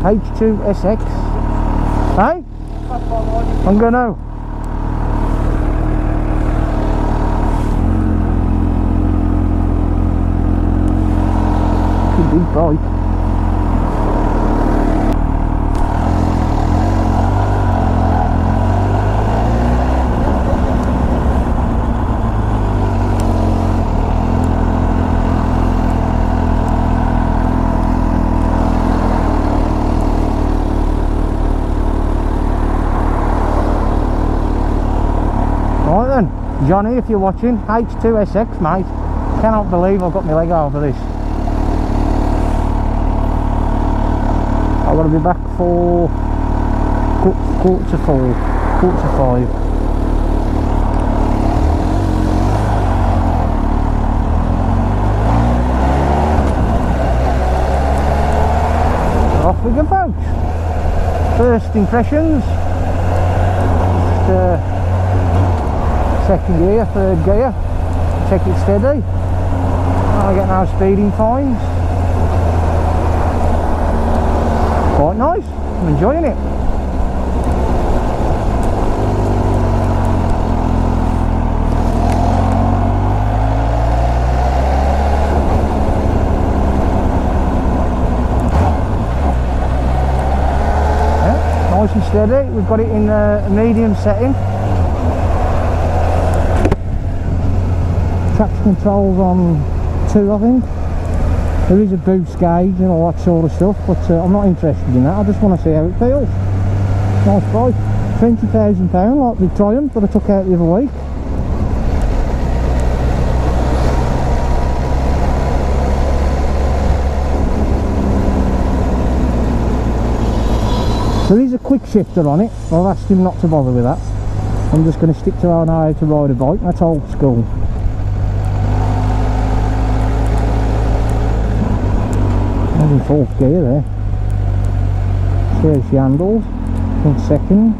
H2 SX. Hey? I'm gonna. Big bike. Right then, Johnny, if you're watching, H2 SX, mate. Cannot believe I've got my leg over this. I've got to be back for quarter to 5. Off we go, folks. First impressions. Just, second gear, third gear. Check it steady. I get no speeding fines. Quite nice, I'm enjoying it. Yeah, nice and steady. We've got it in a medium setting. Traction controls on 2, I think. There is a boost gauge and all that sort of stuff, but I'm not interested in that. I just want to see how it feels. Nice bike. £20,000 like the Triumph that I took out the other week. There is a quick shifter on it. I've asked him not to bother with that. I'm just going to stick to how I know how to ride a bike. That's old school. In 4th gear there. There's the handles in 2nd.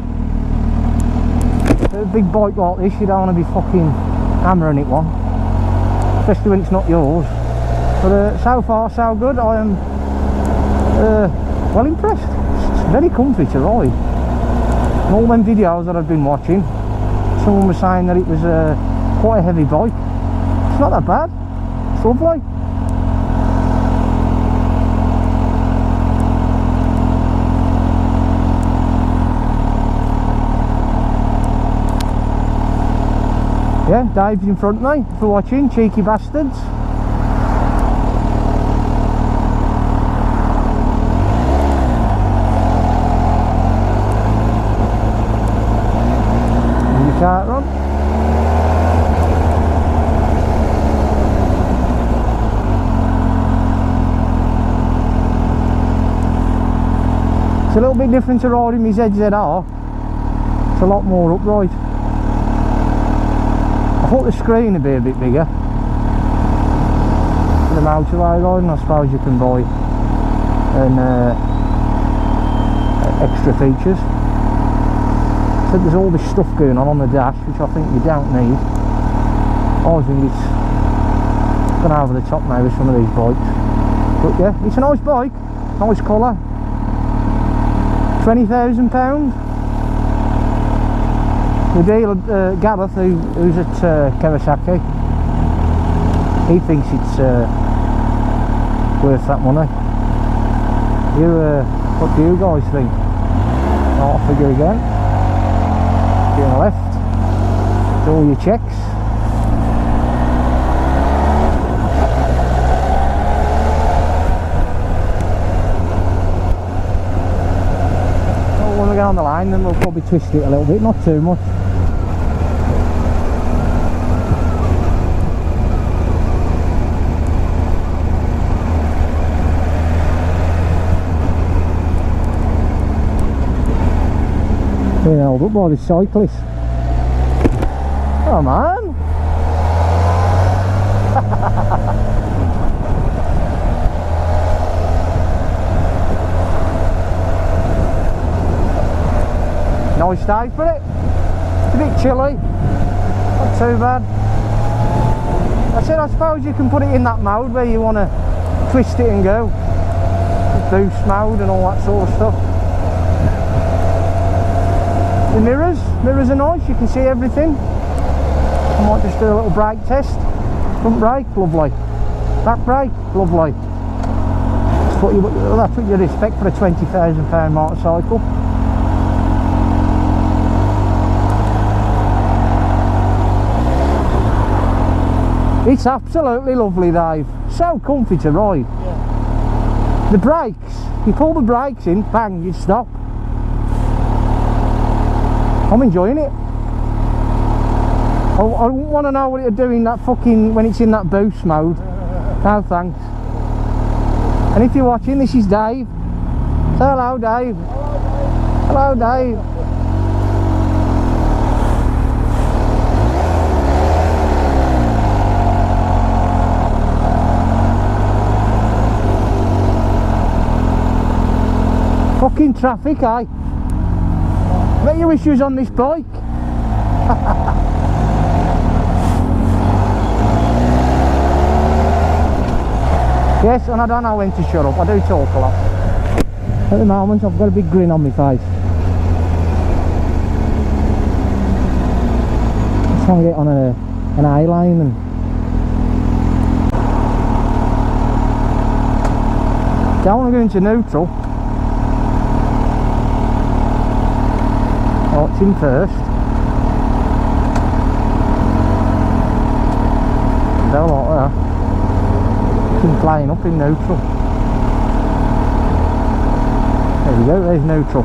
A big bike like this, you don't want to be fucking hammering it one, especially when it's not yours. But so far so good. I am well impressed. It's very comfy to ride. And all them videos that I've been watching, someone was saying that it was quite a heavy bike. It's not that bad. It's lovely. Yeah, Dave's in front of me for watching, cheeky bastards. And your cart rod. It's a little bit different to riding my ZZR. It's a lot more upright. I thought the screen would be a bit bigger. For the motorway riding, I suppose you can buy and extra features. So there's all this stuff going on the dash, which I think you don't need. I think it's gone over the top now with some of these bikes. But yeah, it's a nice bike, nice colour. £20,000. The dealer, Gareth, who's at Kawasaki, he thinks it's worth that money. What do you guys think? I'll figure again. Get on the left, do all your checks. When we get on the line, then we'll probably twist it a little bit, not too much. Being held up by the cyclist. Oh man! Nice day for it. It's a bit chilly, not too bad. That's it. I suppose you can put it in that mode where you want to twist it and go. boost mode and all that sort of stuff. The mirrors are nice, you can see everything. I might just do a little brake test. Front brake, lovely. Back brake, lovely. That's what you'd expect for a £20,000 motorcycle. It's absolutely lovely, Dave. So comfy to ride. Yeah. The brakes, you pull the brakes in, bang, you stop. I'm enjoying it. I wouldn't want to know what it'd do in that fucking, when it's in that boost mode. No thanks. And if you're watching, this is Dave. Say hello, Dave. Hello, Dave. Fucking traffic, eh? Bet you wish you was on this bike. Yes, and I don't know when to shut up. I do talk a lot. At the moment, I've got a big grin on my face. I'm trying to get on an A-line and don't want to go into neutral. Oh, it's in first. Don't like that. Flying up in neutral. There we go, there's neutral.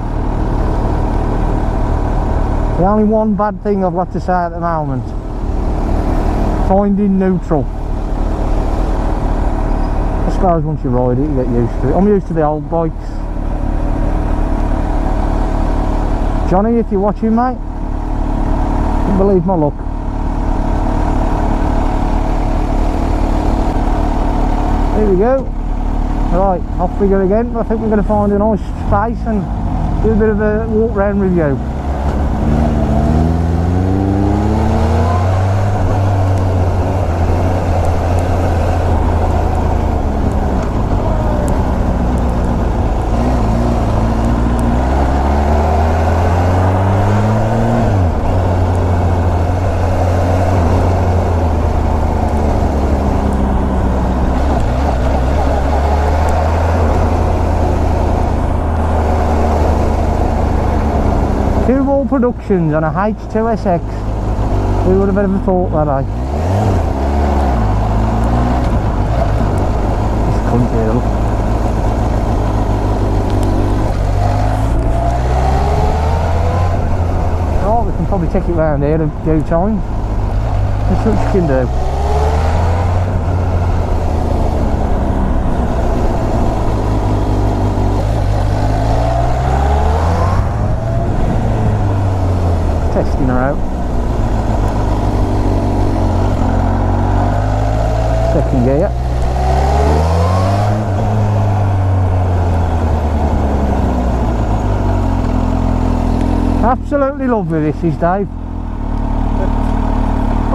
The only one bad thing I've got to say at the moment, finding neutral. I suppose once you ride it you get used to it. I'm used to the old bikes. Johnny, if you're watching, mate, don't believe my luck. Here we go. Right, off we go again. I think we're going to find a nice space and do a bit of a walk round review. Cueball Productions on a H2 SX. Who would have ever thought that, eh? This country hill. Oh, we can probably take it round here a few times. That's what you can do. Testing her out. Second gear. Absolutely lovely this is, Dave. I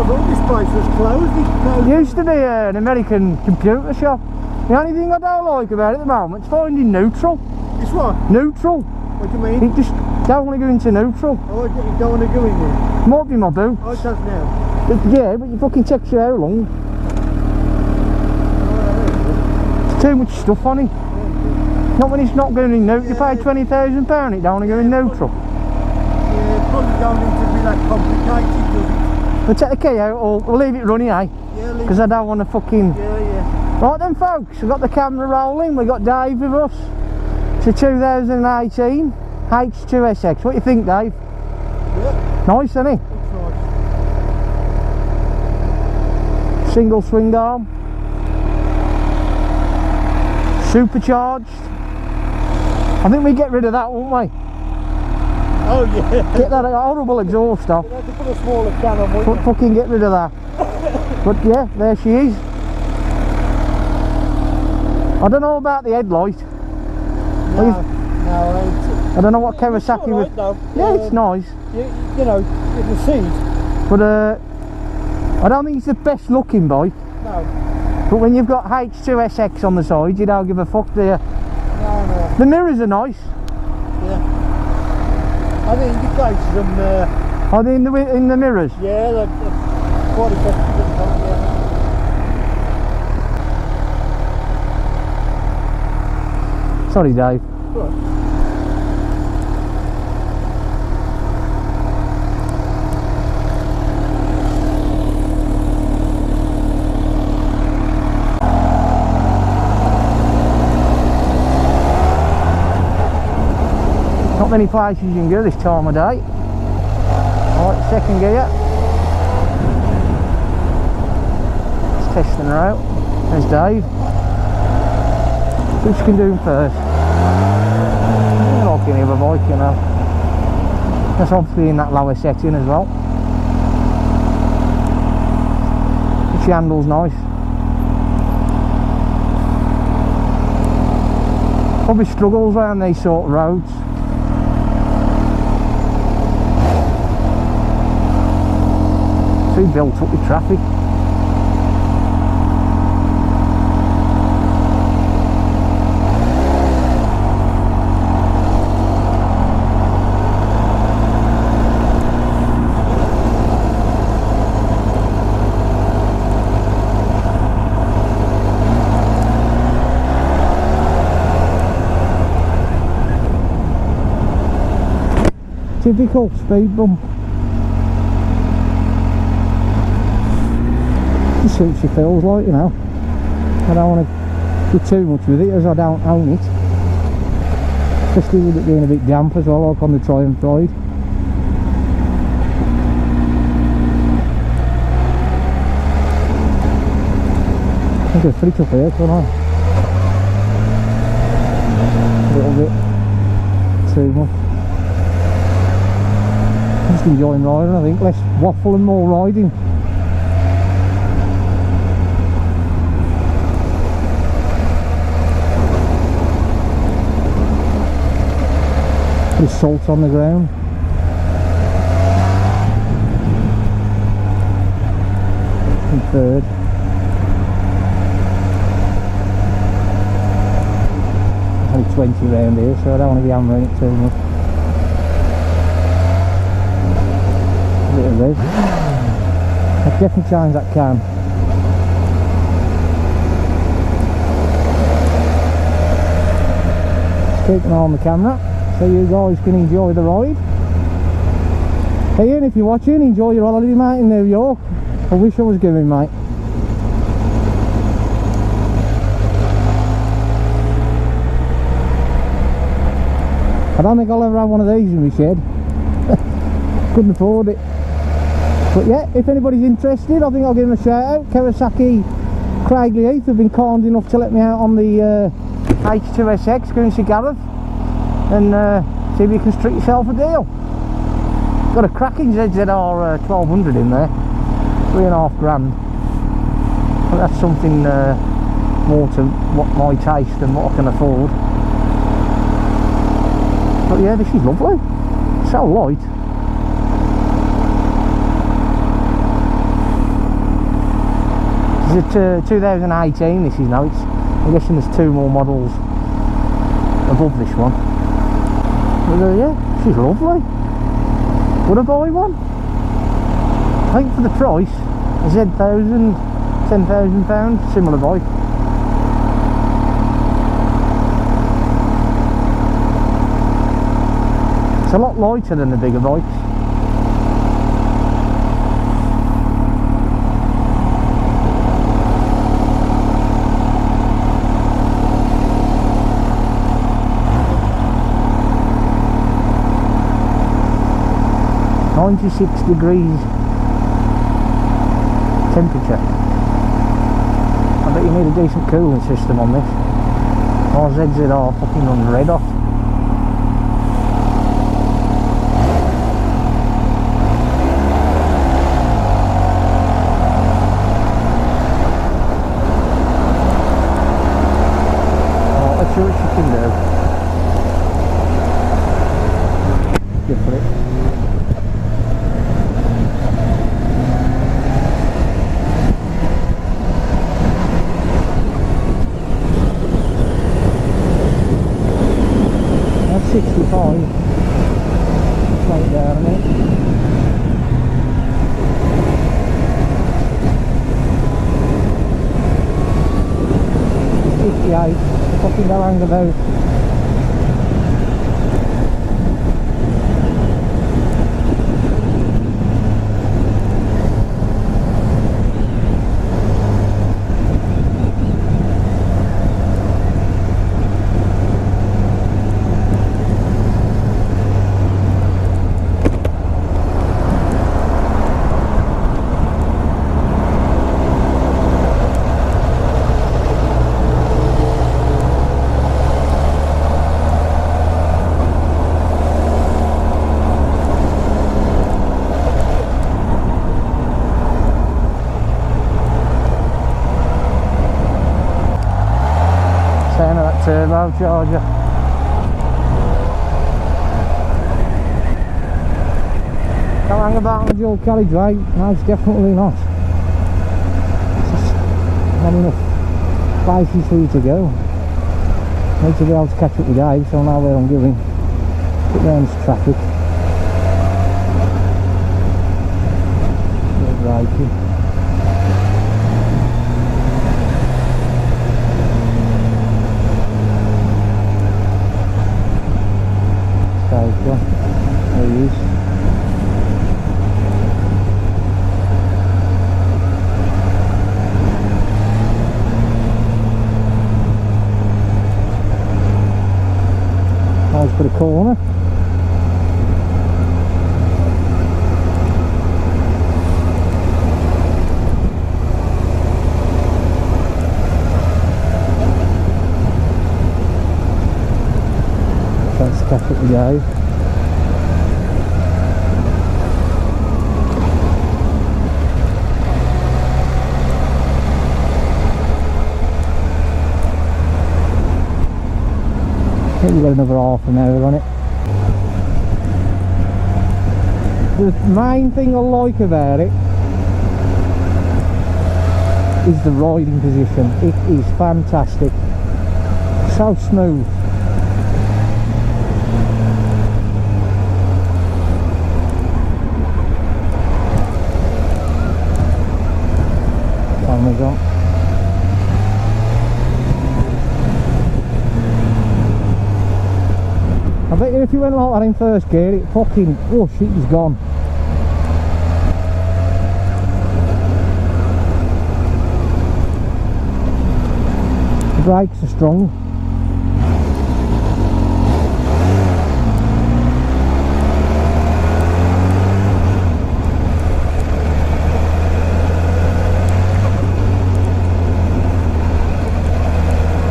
thought this place was closed. It used to be an American computer shop. The only thing I don't like about it at the moment is finding neutral. It's what? Neutral. What do you mean? It just don't want to go into neutral. Oh, you don't want to go in there? Might be my boots. Oh, it does now. Yeah, but it fucking takes you how long? There's too much stuff on it. Not when it's not going in neutral. You pay £20,000, it don't want to go in neutral. Yeah, probably don't need to be that complicated, does it? We'll take the key out or we'll leave it running, eh? Yeah, because I don't want to fucking... Yeah. Right then folks, we've got the camera rolling, we've got Dave with us. It's a 2018 H2 SX. What do you think, Dave? Yeah. Nice, isn't it? Looks nice. Single swing arm. Supercharged. I think we get rid of that, won't we? Oh yeah. Get that horrible exhaust off. You have to put a smaller can on, wouldn't you? Fucking get rid of that. But yeah, there she is. I don't know about the headlight. No, I don't know what Kawasaki right, was. Yeah, it's nice. You know, you can see. But I don't think it's the best looking bike. No. But when you've got H2 SX on the side, you don't give a fuck, do you? No, No. The mirrors are nice. Yeah. And the indicators Are they in the mirrors? yeah, they're quite effective at the time, yeah. Sorry, Dave. Right. Not many places you can go this time of day. Right, second gear. Just testing her out. There's Dave. Which can do first. Like any other bike, you know. That's obviously in that lower setting as well. Which handle's nice. Probably struggles around these sort of roads. Too built up with traffic. Typical speed bump. Just see what she feels like, you know. I don't want to do too much with it as I don't own it. Especially with it being a bit damp as well, like on the Triumph ride. I think it's pretty tough here, can't I? A little bit too much. Just enjoying riding, I think. Less waffle and more riding. There's salt on the ground. And third. There's only 20 round here, so I don't want to be hammering it too much. A bit of red. I've definitely changed that cam. Just keep an eye on the camera, so you guys can enjoy the ride. Hey Ian, if you're watching, enjoy your holiday, mate, in New York. I wish I was going, mate. I don't think I'll ever have one of these in my shed. Couldn't afford it. But yeah, if anybody's interested, I think I'll give them a shout out. Kawasaki Craigley Heath have been kind enough to let me out on the H2 SX going to Gareth, and see if you can strike yourself a deal. Got a cracking ZZR 1200 in there, £3.5 grand. But that's something more to what my taste and what I can afford. But yeah, this is lovely. So light. It's a 2018 this is now. I'm guessing there's 2 more models above this one. But yeah, she's lovely. Would I buy one? I think for the price, a Z1000, £10,000, similar bike. It's a lot lighter than the bigger bikes. -96 temperature. I bet you need a decent cooling system on this. Our ZZR fucking runs red off. Let's see what she can do. Good for it. 55. Slow it down a minute. 58. Fucking no roundabout. Turbocharger. Don't hang about on the dual carriageway. No, it's definitely not. It's just not enough places for you to go. Need to be able to catch up with Dave, so I know where I'm going. Put down this traffic. Braking. There he is. Nice for the corner. Let's catch up the guy. I think we've got another half an hour on it. The main thing I like about it is the riding position. It is fantastic. So smooth. Camera's on. I bet you if you went like that in first gear, it fucking, oh shit, he's gone. The brakes are strong.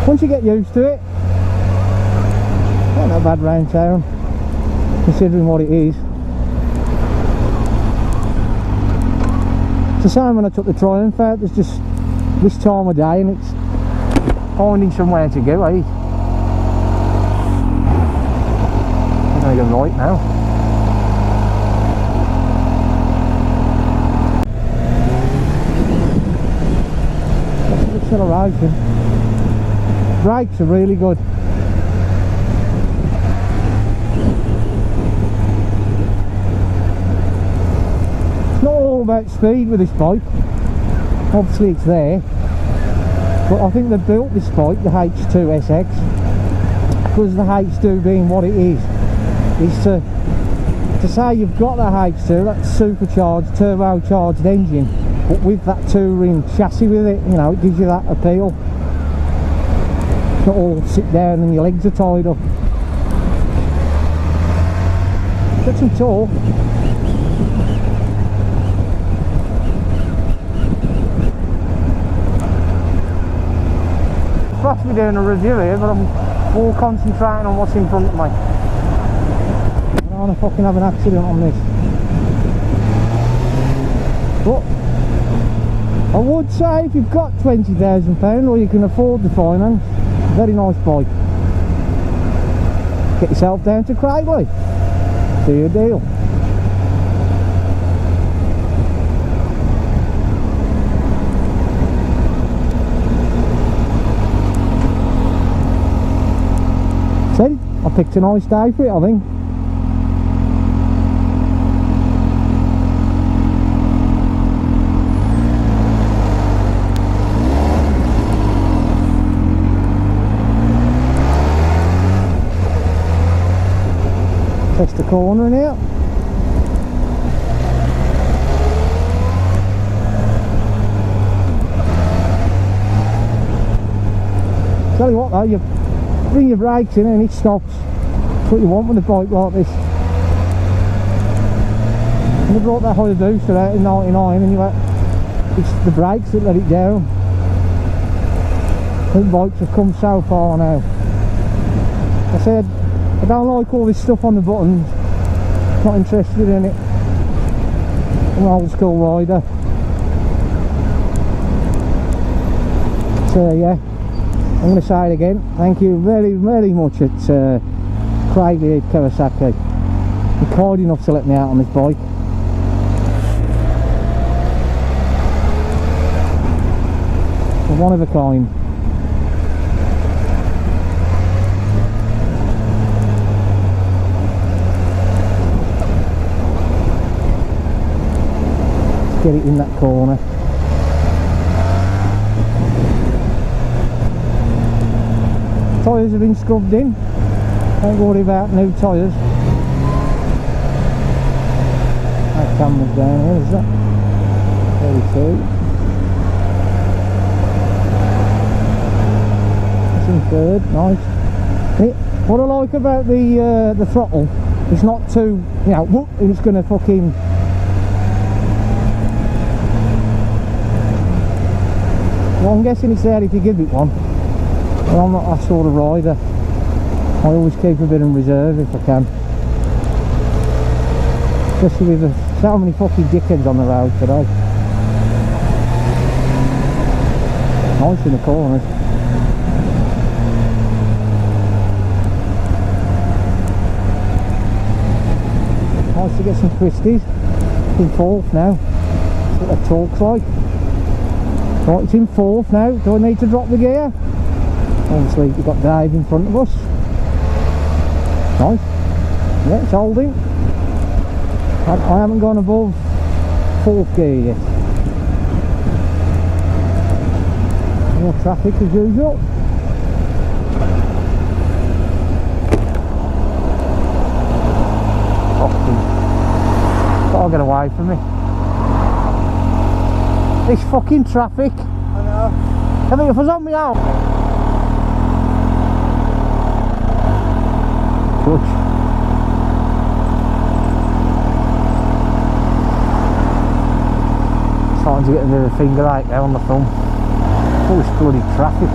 Once you get used to it, not bad round town, considering what it is. It's the same when I took the Triumph out. There's just this time of day and it's finding somewhere to go, eh? I'm going to go right now. That's the acceleration. Brakes are really good. About speed with this bike, obviously it's there, but I think they built this bike, the H2 SX, because the H2 being what it is to say you've got the H2, that's supercharged, turbocharged engine, but with that two-ring chassis with it, you know, it gives you that appeal. It's not all sit down and your legs are tied up. Get some torque. I'm supposed to be doing a review here, but I'm all concentrating on what's in front of me. I don't want to fucking have an accident on this. But I would say if you've got £20,000 or you can afford the finance, very nice bike. Get yourself down to Cueball. Do your deal. I picked a nice day for it, I think. Test the corner in here. Tell you what though, you bring your brakes in and it stops. That's what you want with a bike like this. When you brought that higher booster out in 99 and it's the brakes that let it down. I think bikes have come so far now. I said, I don't like all this stuff on the buttons, not interested in it. I'm an old school rider. So yeah, I'm going to say it again, thank you very much at Cueball Kawasaki. You're kind enough to let me out on this bike. You're one of a kind. Get it in that corner. Tyres have been scrubbed in. Don't worry about new tyres. That camera's down here, is that? 32. That's in third, nice. What I like about the throttle, it's not too, you know, whoop, it's going to fucking. Well, I'm guessing it's there if you give it one. But I'm not that sort of rider. I always keep a bit in reserve if I can. Especially with so many fucking dickheads on the road today. Nice in the corners. Nice to get some twisties. In fourth now. That's what that talks like. Right, it's in fourth now. Do I need to drop the gear? Obviously, we've got Dave in front of us. Nice. Yeah, it's holding. I haven't gone above fourth gear yet. More traffic as usual. Fucking. Gotta get away from me. This fucking traffic. I know. I think if I was on my own. Touch. Starting to get a bit of a finger ache now on the thumb. All this bloody traffic.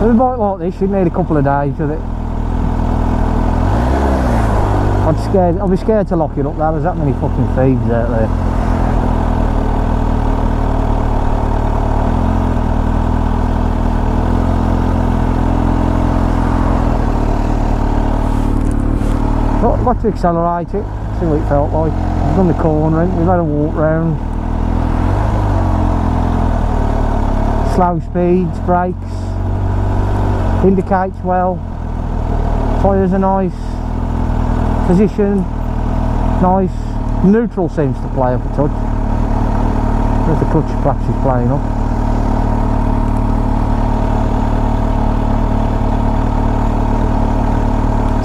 With a bike like this, you'd need a couple of days with it. I'd be scared to lock it up there. There's that many fucking thieves out there. Got to accelerate it, see what it felt like. We've done the cornering, we've had a walk round. Slow speeds, brakes, indicates well, tyres are nice, position, nice. Neutral seems to play up a touch. There's the clutch perhaps is playing up.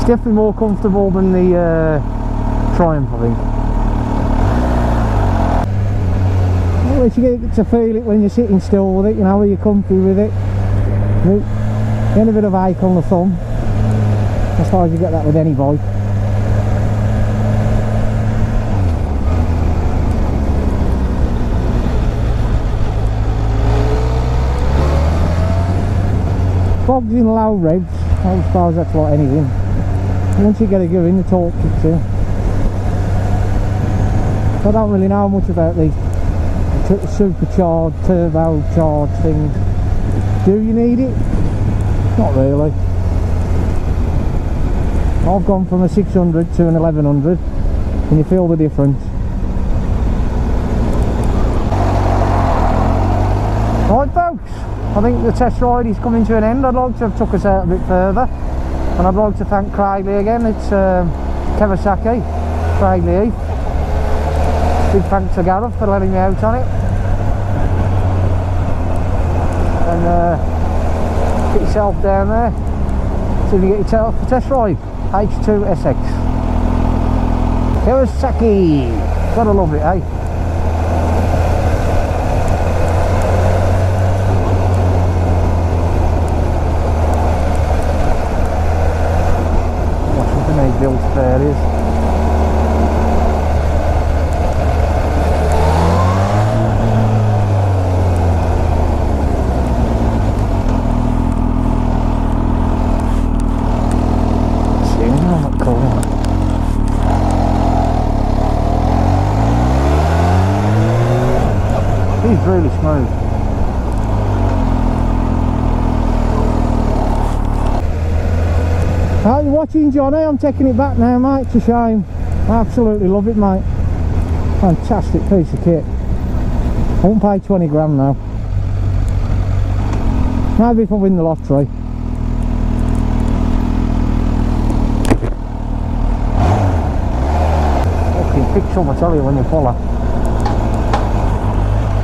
Definitely more comfortable than the Triumph, I think. Well, you get to feel it when you're sitting still with it, you know, where you're comfy with it. You get a bit of ache on the thumb. I suppose you get that with any bike. Bogs in low revs, I suppose that's like anything. Once you get a go in, the torque kicks in. I don't really know much about these supercharged, turbocharged things. Do you need it? Not really. I've gone from a 600 to an 1100 and you feel the difference. Right folks, I think the test ride is coming to an end. I'd like to have took us out a bit further. And I'd like to thank Craigley again. It's Kawasaki, Craigley Heath. Big thanks to Gareth for letting me out on it. And get yourself down there, see if you get yourself a test ride. H2 SX. Kawasaki. Gotta love it, eh? Built fairways. Seeing on that corner. He's really smooth. Are you watching, Johnny? I'm taking it back now, mate. It's a shame. I absolutely love it, mate. Fantastic piece of kit. I won't pay 20 grand now. Maybe if I win the lottery. Fucking picks up, I tell you, when you pull her.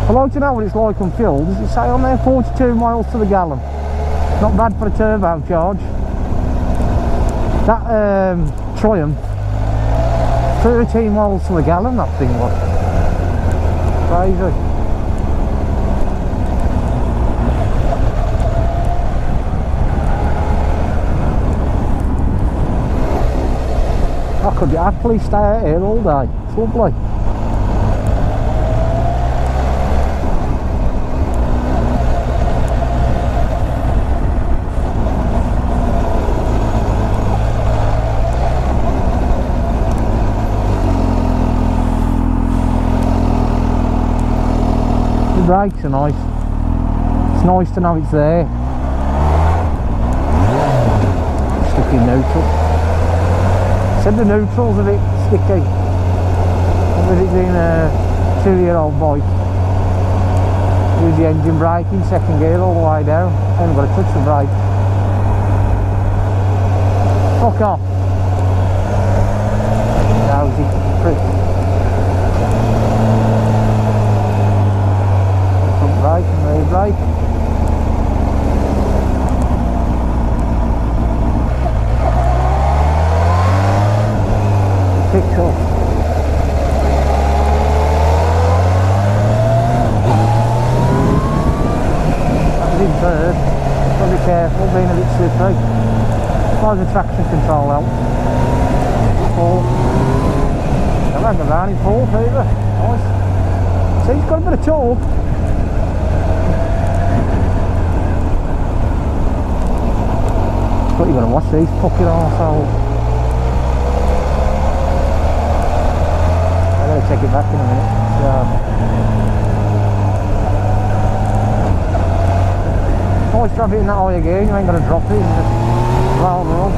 I'd like to know what it's like on fuel. Does it say on there 42 miles to the gallon? Not bad for a turbo charge. That Triumph, 13 miles to the gallon, that thing was. Crazy. I could happily stay out here all day. It's lovely. The brakes are nice. It's nice to know it's there. Sticky neutral. Said the neutral's a bit sticky. With it being a 2-year-old bike. Use the engine brake in second gear all the way down. Haven't got to touch the brake. Fuck off. Lousy prick. Brake and rear brake. Picks up. That was in third. Got to be careful, being a bit slippery. As far as the traction control helps. Fourth. I don't go down in fourth either. Nice. See, he's got a bit of torque. But you've got to watch these fucking arseholes. I'm going to take it back in a minute. Always drop it in that higher gear, you ain't got to drop it, you just roll the run.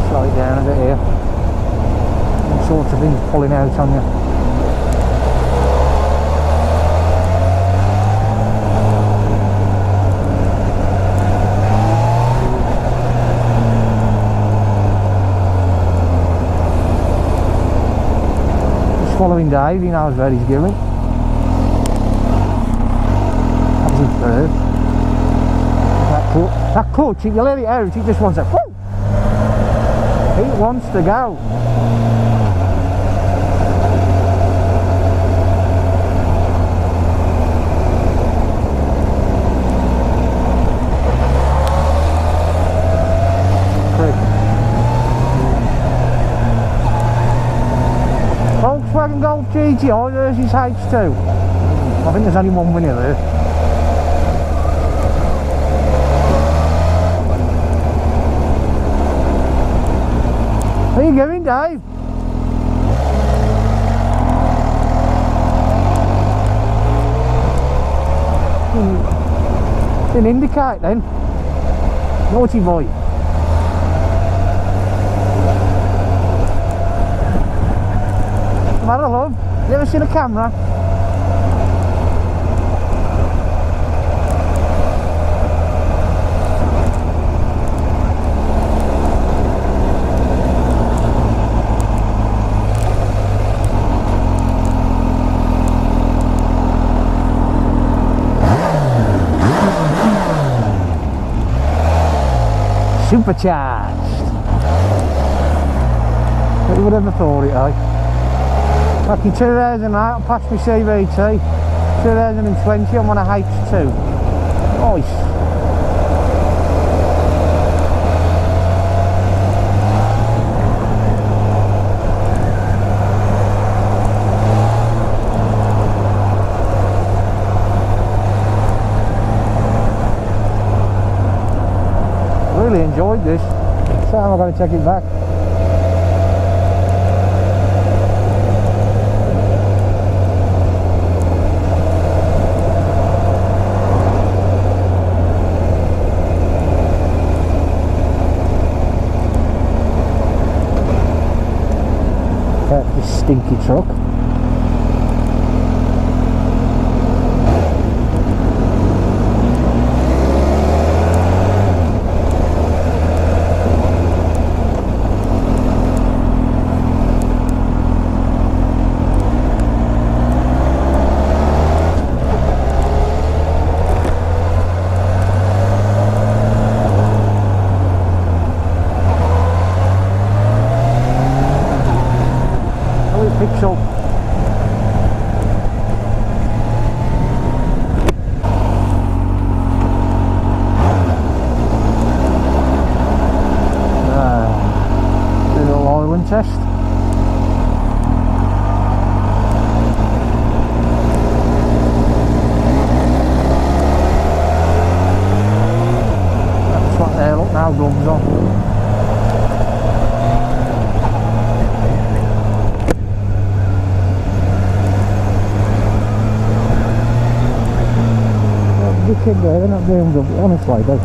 Slow it down a bit here. All sorts of things pulling out on you. Following Dave, he knows where he's going. That was in third. That clutch, you let it out, it just wants to whoo! It wants to go. Volkswagen Golf GTI versus H2. I think there's only one winner there. Where are you going, Dave? Didn't indicate then. Naughty boy. Matter love, you ever seen a camera? Supercharged. Who would ever thought it, eh? Back in 2008 I passed my CVT. 2020 I'm on a H2. Nice. Really enjoyed this, so I'm going to take it back. This stinky truck. Picks up. Little oiling test. That's what there, look now, gloves on. Kid there, they're not doing good, honestly. They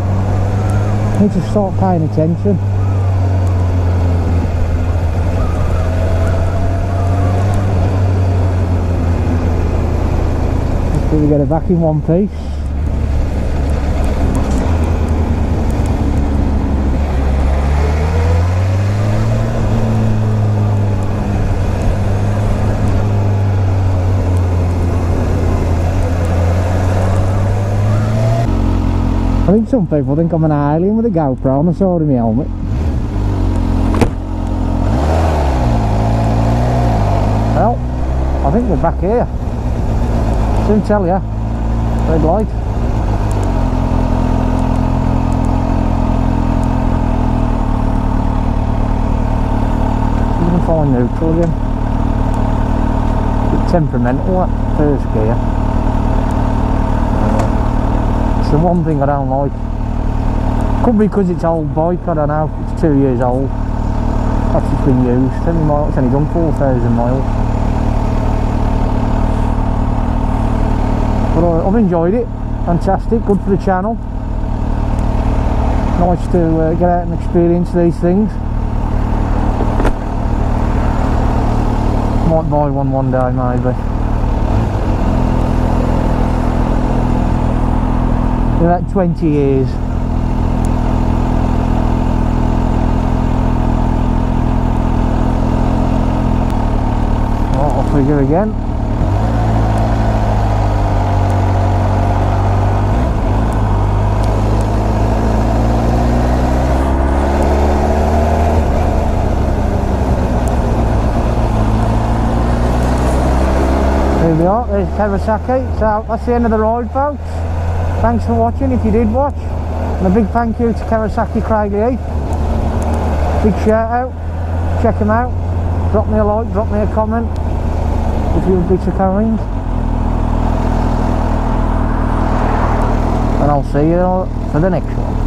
need to start paying attention. Just really get it back in one piece. I think some people think I'm an alien with a GoPro on the side of my helmet. Well, I think we're back here. Soon tell ya. Red light. You can find neutral again. Bit temperamental, that first gear. It's the one thing I don't like. Could be because it's old bike, I don't know. It's 2 years old. That's just been used. It's only done 4,000 miles. But I've enjoyed it. Fantastic, good for the channel. Nice to get out and experience these things. Might buy one day maybe. In about 20 years. Oh, off we go again. There we are, there's Kawasaki. So that's the end of the ride, folks. Thanks for watching if you did watch, and a big thank you to Kawasaki H2. Big shout out, check them out, drop me a like, drop me a comment if you would be so kind, and I'll see you for the next one.